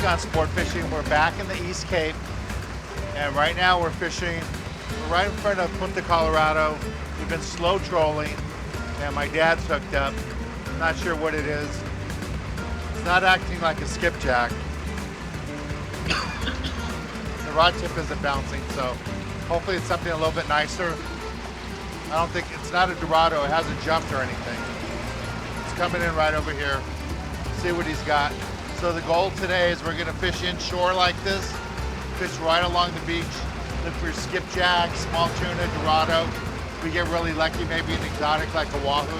on Sport Fishing. We're back in the East Cape, and right now we're fishing. We're right in front of Punta Colorado. We've been slow trolling, and my dad's hooked up. I'm not sure what it is. It's not acting like a skipjack. The rod tip isn't bouncing, so hopefully it's something a little bit nicer. I don't think, it's not a Dorado. It hasn't jumped or anything. It's coming in right over here. See what he's got. So the goal today is we're gonna fish inshore like this, fish right along the beach, look for skipjack, small tuna, Dorado. If we get really lucky, maybe an exotic like a wahoo.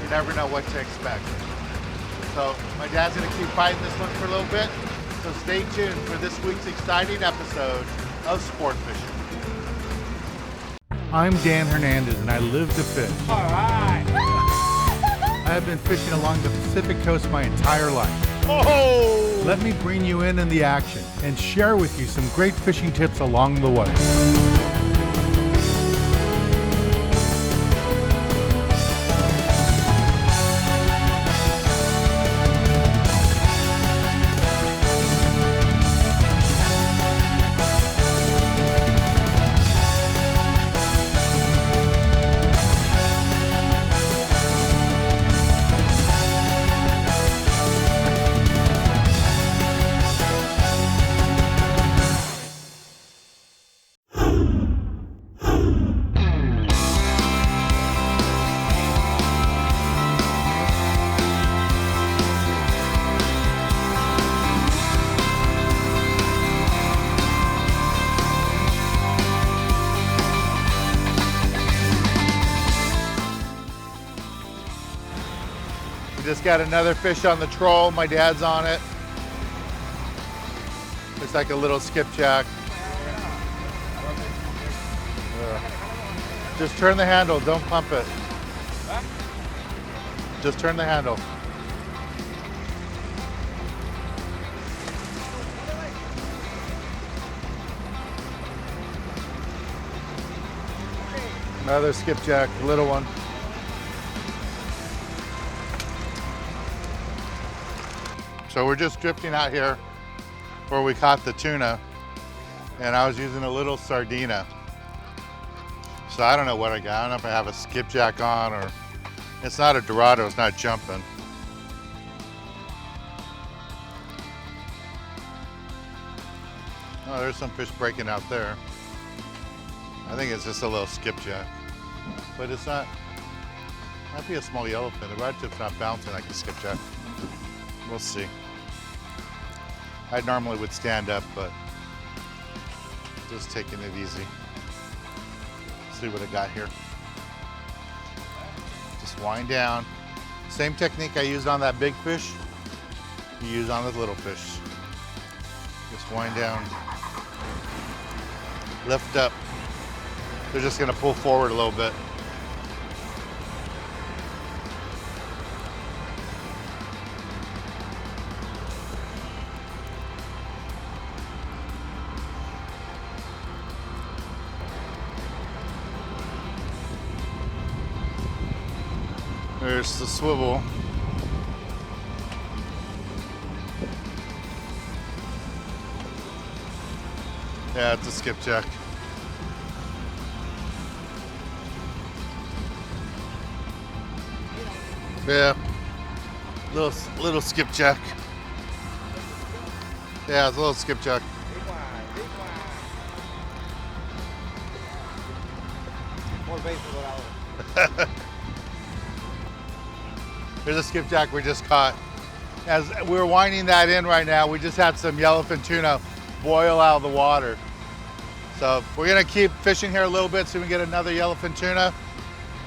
You never know what to expect. So my dad's gonna keep fighting this one for a little bit. So stay tuned for this week's exciting episode of Sport Fishing. I'm Dan Hernandez and I live to fish. All right. I have been fishing along the Pacific coast my entire life. Oh! Let me bring you in the action and share with you some great fishing tips along the way. We just got another fish on the troll. My dad's on it. Looks like a little skipjack. Just turn the handle, don't pump it. Just turn the handle. Another skipjack, little one. So we're just drifting out here where we caught the tuna, and I was using a little sardina. So I don't know what I got. I don't know if I have a skipjack on, or it's not a Dorado, it's not jumping. Oh, there's some fish breaking out there. I think it's just a little skipjack, but it's not. Might be a small yellowfin. The rod tip's not bouncing like a skipjack. We'll see. I normally would stand up, but just taking it easy. See what I got here. Just wind down. Same technique I used on that big fish, you use on the little fish. Just wind down. Lift up. They're just gonna pull forward a little bit. There's the swivel. Yeah, it's a skipjack. Yeah, little skipjack. Yeah, it's a little skipjack. More bait than what I was. There's a skipjack we just caught. As we're winding that in right now, we just had some yellowfin tuna boil out of the water. So we're gonna keep fishing here a little bit so we can get another yellowfin tuna.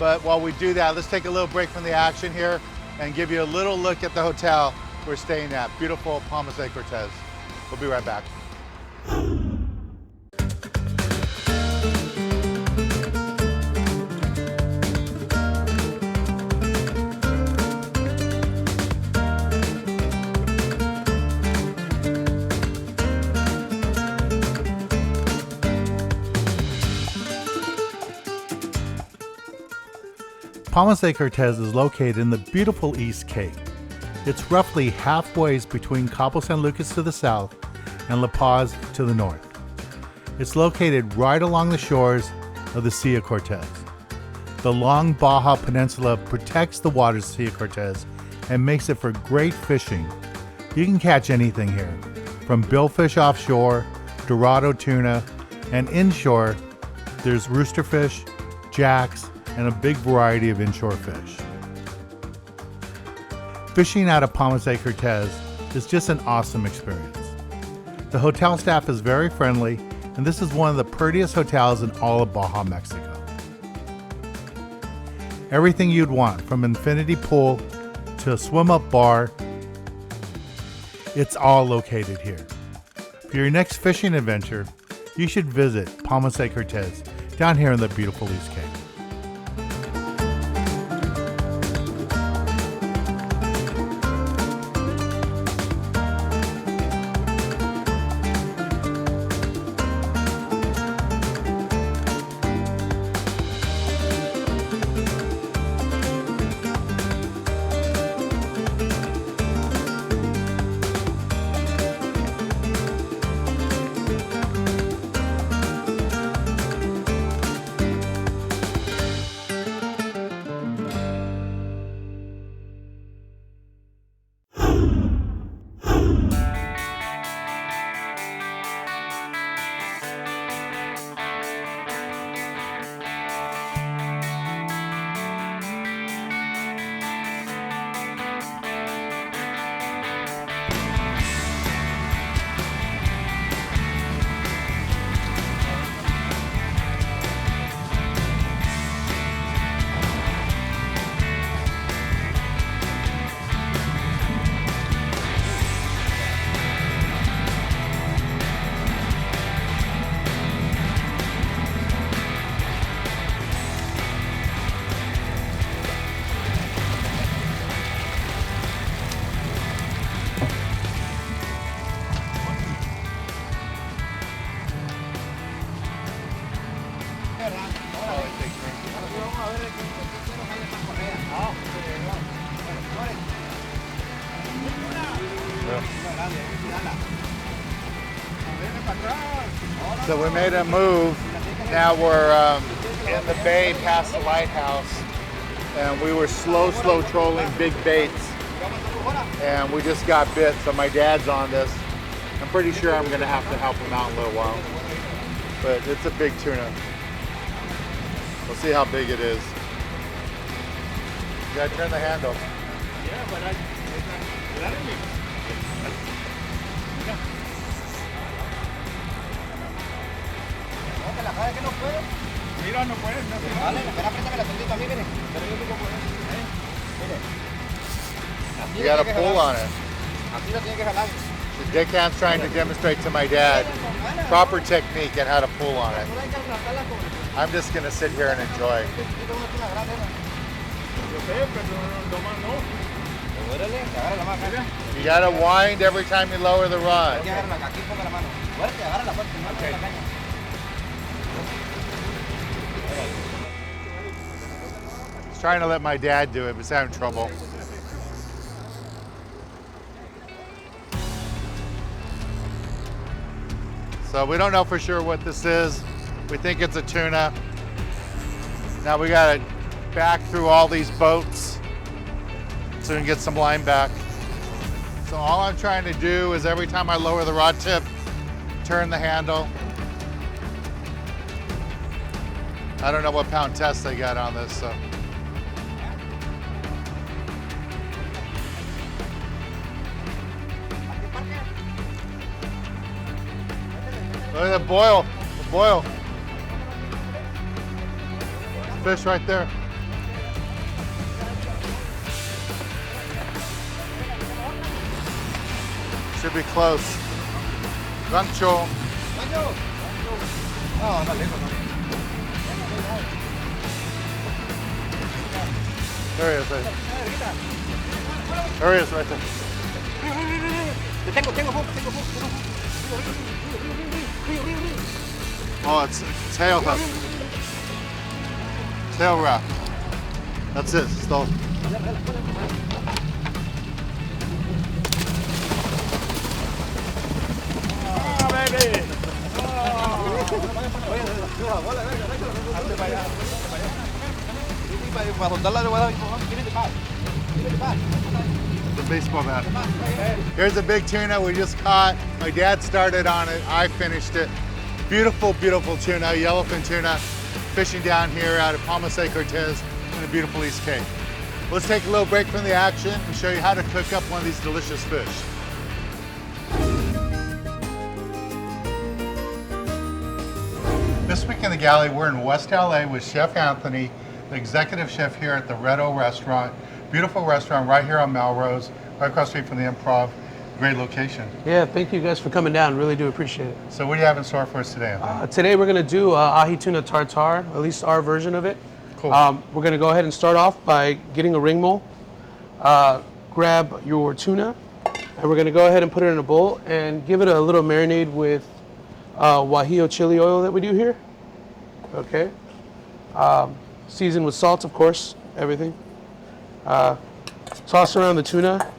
But while we do that, let's take a little break from the action here and give you a little look at the hotel we're staying at. Beautiful Palmas de Cortez. We'll be right back. Palmas de Cortez is located in the beautiful East Cape. It's roughly halfway between Cabo San Lucas to the south and La Paz to the north. It's located right along the shores of the Sea of Cortez. The long Baja Peninsula protects the waters of the Sea of Cortez and makes it for great fishing. You can catch anything here, from billfish offshore, dorado tuna, and inshore, there's roosterfish, jacks, and a big variety of inshore fish. Fishing out of Palmas de Cortez is just an awesome experience. The hotel staff is very friendly, and this is one of the prettiest hotels in all of Baja, Mexico. Everything you'd want, from infinity pool to a swim-up bar, it's all located here. For your next fishing adventure, you should visit Palmas de Cortez down here in the beautiful East Cape. So we made a move. Now we're in the bay past the lighthouse, and we were slow trolling big baits, and we just got bit. So my dad's on this. I'm pretty sure I'm gonna have to help him out in a little while, but it's a big tuna. We'll see how big it is. You gotta turn the handle. Yeah, but Mira, no puedes, no puedes. Vale, espera, apriétame la tantito a mí, mire. Mire. You gotta pull on it. Así lo tiene que jalar. The deckhand's trying to demonstrate to my dad proper technique and how to pull on it. I'm just gonna sit here and enjoy. You gotta wind every time you lower the rod. He's trying to let my dad do it, but he's having trouble. So we don't know for sure what this is. We think it's a tuna. Now we gotta back through all these boats so we can get some line back. So all I'm trying to do is every time I lower the rod tip, turn the handle. I don't know what pound test they got on this, so. Look at the boil, the boil. Fish right there. Should be close. Rancho. There he is, right there. There he is, right there. Oh, it's tail hook. Tail wrap. That's it, still. The baseball bat. Here's a big tuna we just caught. My dad started on it. I finished it. Beautiful, beautiful tuna, yellowfin tuna, fishing down here out of Palmas de Cortez in the beautiful East Cape. Let's take a little break from the action and show you how to cook up one of these delicious fish. This week in the galley, we're in West LA with Chef Anthony, the executive chef here at the Red O Restaurant. Beautiful restaurant right here on Melrose, right across the street from the Improv. Great location. Yeah, thank you guys for coming down. Really do appreciate it. So what do you have in store for us today, Anthony? Today we're going to do ahi tuna tartar, at least our version of it. Cool. We're going to go ahead and start off by getting a ring mole. Grab your tuna, and we're going to go ahead and put it in a bowl and give it a little marinade with guajillo chili oil that we do here. Okay. Seasoned with salt, of course, everything. Toss around the tuna.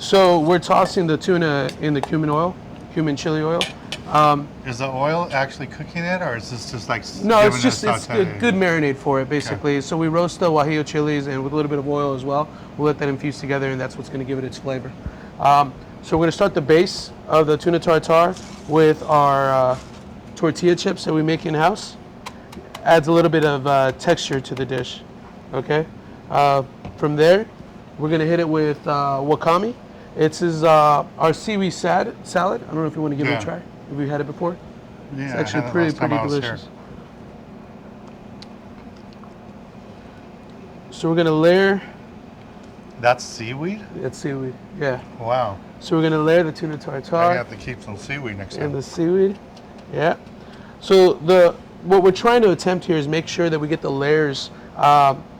So we're tossing the tuna in the cumin chili oil. Is the oil actually cooking it, or is this just like No, it's giving just it a it's saute? good marinade for it, basically. Okay. So we roast the guajillo chilies and with a little bit of oil as well. We'll let that infuse together, and that's what's going to give it its flavor. So we're going to start the base of the tuna tartar with our tortilla chips that we make in-house. Adds a little bit of texture to the dish. Okay. From there, we're going to hit it with wakame. It's our seaweed salad. I don't know if you want to give it a try. Have you had it before? Yeah, it's actually pretty delicious. Here. So we're going to layer. That's seaweed? That's seaweed, yeah. Wow. So we're going to layer the tuna tartar. I have to keep some seaweed next time. And the seaweed, yeah. So what we're trying to attempt here is make sure that we get the layers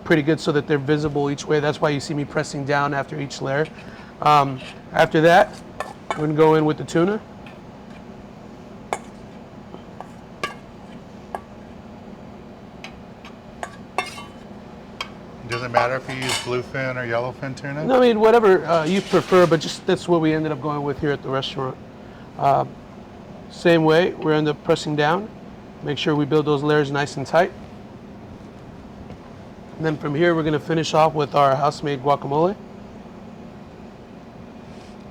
pretty good so that they're visible each way. That's why you see me pressing down after each layer. After that, we're going to go in with the tuna. Does it matter if you use bluefin or yellowfin tuna? No, I mean, whatever you prefer, but just that's what we ended up going with here at the restaurant. Same way, we end up pressing down. Make sure we build those layers nice and tight. And then from here, we're going to finish off with our house-made guacamole.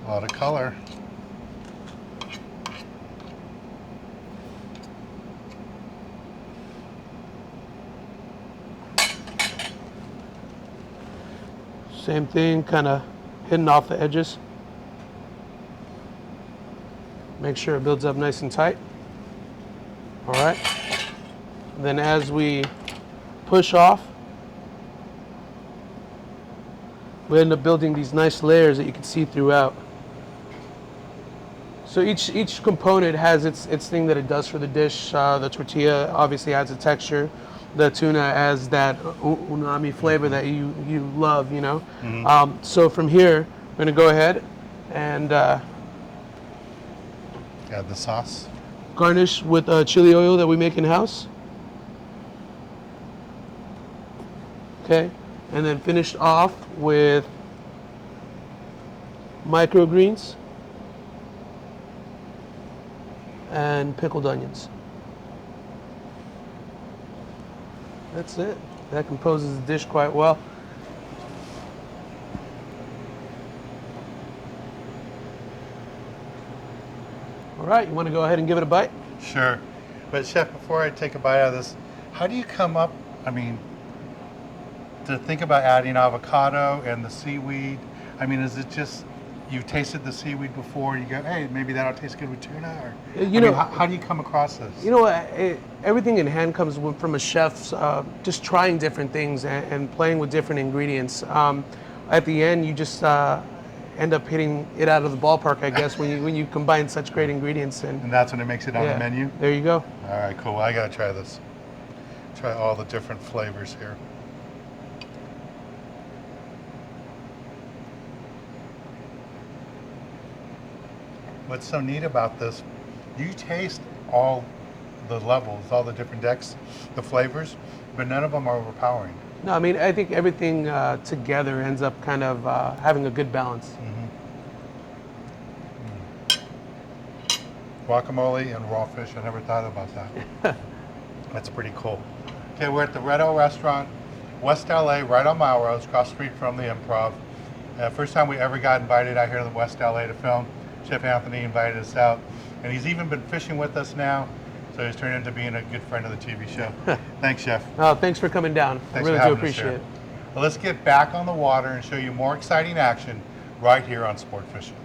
A lot of color. Same thing, kind of hitting off the edges. Make sure it builds up nice and tight. All right. Then as we push off, we end up building these nice layers that you can see throughout. So each component has its thing that it does for the dish. The tortilla obviously adds a texture. The tuna adds that umami flavor that you love, you know. Mm-hmm. So from here, we're gonna go ahead and add the sauce. Garnish with chili oil that we make in-house. Okay, and then finish off with microgreens and pickled onions. That's it. That composes the dish quite well. All right, you want to go ahead and give it a bite? Sure. But Chef, before I take a bite out of this, how do you come up, I mean, to think about adding avocado and the seaweed? I mean, is it just you've tasted the seaweed before and you go, hey, maybe that'll taste good with tuna? Or how do you come across this? You know, everything in hand comes from a chef's just trying different things and playing with different ingredients. At the end, you just end up hitting it out of the ballpark, I guess, when you combine such great ingredients. And that's when it makes it on the menu? There you go. All right, cool. I got to try this. Try all the different flavors here. What's so neat about this, you taste all the levels, all the different decks, the flavors, but none of them are overpowering. No, I mean, I think everything together ends up kind of having a good balance. Mm-hmm. guacamole and raw fish. I never thought about that. That's pretty cool. Okay, we're at the Red O Restaurant, West LA, right on Melrose, across the street from the Improv. First time we ever got invited out here to West LA to film. Chef Anthony invited us out, and he's even been fishing with us now, so he's turned into being a good friend of the TV show. Thanks, Chef. Oh, thanks for coming down. I really do appreciate it. Well, let's get back on the water and show you more exciting action right here on Sport Fishing.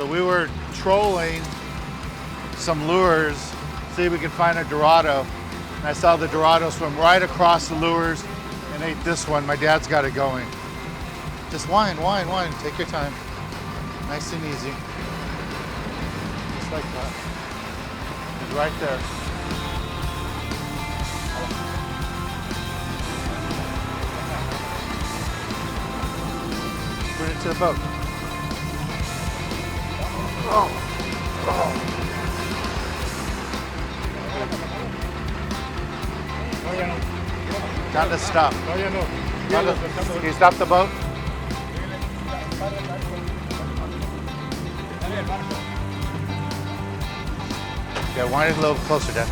We were trolling some lures, see if we can find a Dorado. And I saw the Dorado swim right across the lures and ate this one. My dad's got it going. Just whine. Take your time. Nice and easy. Just like that. It's right there. Put it into the boat. Time to stop. Can you stop the boat? Yeah, wind it a little closer, Dad.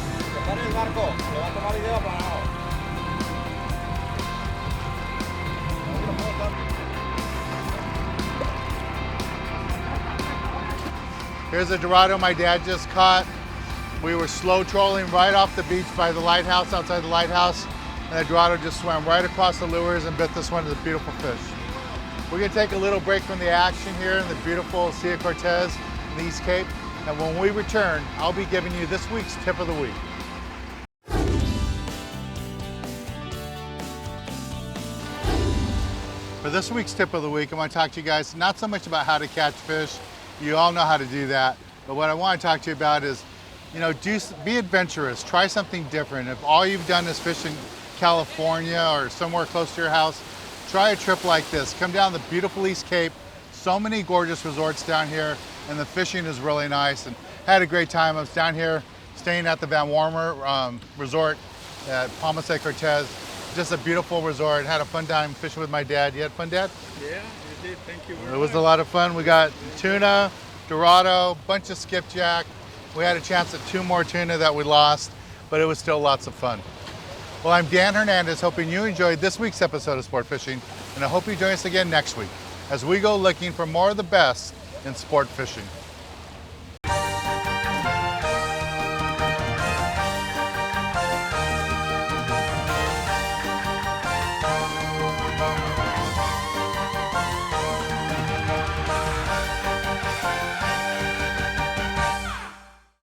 Here's a Dorado my dad just caught. We were slow trolling right off the beach by the lighthouse, outside the lighthouse, and the Dorado just swam right across the lures and bit this one. It's a beautiful fish. We're gonna take a little break from the action here in the beautiful Sea of Cortez in the East Cape, and when we return, I'll be giving you this week's tip of the week. For this week's tip of the week, I want to talk to you guys not so much about how to catch fish. You all know how to do that. But what I want to talk to you about is, you know, be adventurous. Try something different. If all you've done is fish in California or somewhere close to your house, try a trip like this. Come down the beautiful East Cape. So many gorgeous resorts down here, and the fishing is really nice. And had a great time. I was down here staying at the Van Warmer Resort at Palmas de Cortez. Just a beautiful resort. Had a fun time fishing with my dad. You had fun, Dad? Yeah, we did. Thank you very much. It was a lot of fun. We got tuna, Dorado, bunch of skipjack. We had a chance at 2 more tuna that we lost, but it was still lots of fun. Well, I'm Dan Hernandez, hoping you enjoyed this week's episode of Sport Fishing, and I hope you join us again next week as we go looking for more of the best in sport fishing.